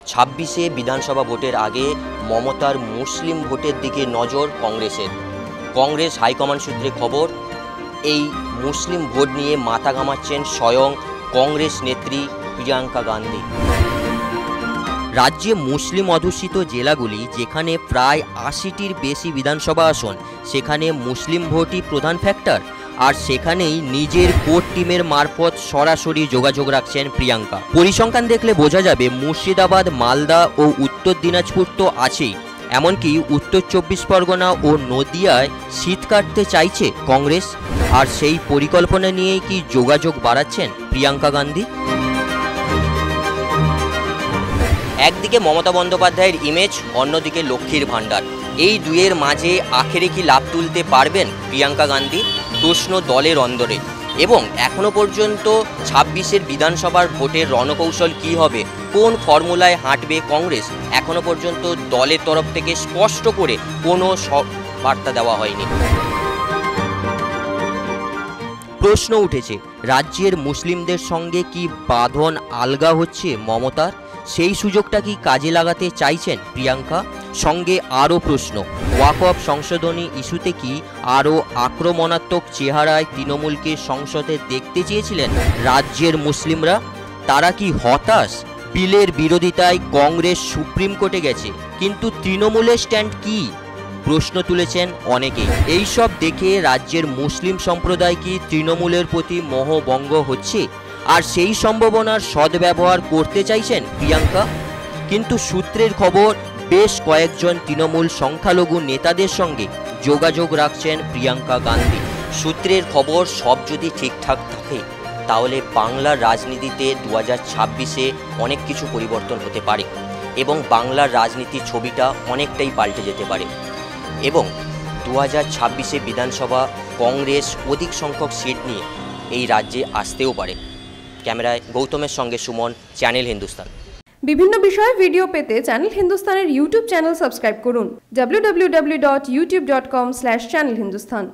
ছাব্বিশে বিধানসভা ভোটের আগে মমতার মুসলিম ভোটের দিকে নজর কংগ্রেসের। কংগ্রেস হাইকমান্ড সূত্রে খবর, এই মুসলিম ভোট নিয়ে মাথা ঘামাচ্ছেন স্বয়ং কংগ্রেস নেত্রী প্রিয়াঙ্কা গান্ধী। রাজ্যে মুসলিম অধ্যুষিত জেলাগুলি, যেখানে প্রায় ৮০টির বেশি বিধানসভা আসন, সেখানে মুসলিম ভোটই প্রধান ফ্যাক্টর। আর সেখানেই নিজের কোর টিমের মারফত সরাসরি যোগাযোগ রাখছেন প্রিয়াঙ্কা। পরিসংখ্যান দেখলে বোঝা যাবে মুর্শিদাবাদ, মালদা ও উত্তর দিনাজপুর তো আছেই, এমনকি উত্তর ২৪ পরগনা ও নদিয়ায় শীত কাটতে চাইছে কংগ্রেস। আর সেই পরিকল্পনা নিয়েই কি যোগাযোগ বাড়াচ্ছেন প্রিয়াঙ্কা গান্ধী? একদিকে মমতা বন্দ্যোপাধ্যায়ের ইমেজ, অন্যদিকে লক্ষ্মীর ভাণ্ডার, এই দুয়ের মাঝে আখেরে কি লাভ তুলতে পারবেন প্রিয়াঙ্কা গান্ধী? প্রশ্ন দলের অন্দরে। এবং এখনও পর্যন্ত ২৬-এর বিধানসভার ভোটের রণকৌশল কী হবে, কোন ফর্মুলায় হাঁটবে কংগ্রেস, এখনও পর্যন্ত দলের তরফ থেকে স্পষ্ট করে কোনো বার্তা দেওয়া হয়নি। প্রশ্ন উঠেছে, রাজ্যের মুসলিমদের সঙ্গে কি বাঁধন আলগা হচ্ছে মমতার? সেই সুযোগটা কি কাজে লাগাতে চাইছেন প্রিয়াঙ্কা? সঙ্গে আরও প্রশ্ন, ওয়াকফ সংশোধনী ইস্যুতে কি আরও আক্রমণাত্মক চেহারায় তৃণমূলকে সংসদে দেখতে চেয়েছিলেন রাজ্যের মুসলিমরা? তারা কি হতাশ? বিলের বিরোধিতায় কংগ্রেস সুপ্রিম কোর্টে গেছে, কিন্তু তৃণমূলের স্ট্যান্ড কি? প্রশ্ন তুলেছেন অনেকেই। এইসব দেখে রাজ্যের মুসলিম সম্প্রদায় কি তৃণমূলের প্রতি মোহভঙ্গ হচ্ছে, আর সেই সম্ভাবনার সদ্ব্যবহার করতে চাইছেন প্রিয়াঙ্কা? কিন্তু সূত্রের খবর, বেশ কয়েকজন তৃণমূল সংখ্যালঘু নেতাদের সঙ্গে যোগাযোগ রাখছেন প্রিয়াঙ্কা গান্ধী। সূত্রের খবর, সব যদি ঠিকঠাক থাকে তাহলে বাংলার রাজনীতিতে ২০২৬-এ অনেক কিছু পরিবর্তন হতে পারে এবং বাংলার রাজনীতির ছবিটা অনেকটাই পাল্টে যেতে পারে। এবং ২০২৬-এ বিধানসভা কংগ্রেস অধিক সংখ্যক সিট নিয়ে এই রাজ্যে আসতেও পারে। ক্যামেরায় গৌতমের সঙ্গে সুমন, চ্যানেল হিন্দুস্তান। বিভিন্ন বিষয়ে ভিডিও পেতে চ্যানেল হিন্দুস্তানের ইউটিউব চ্যানেল সাবস্ক্রাইব করুন www.youtube.com/channelhindustan।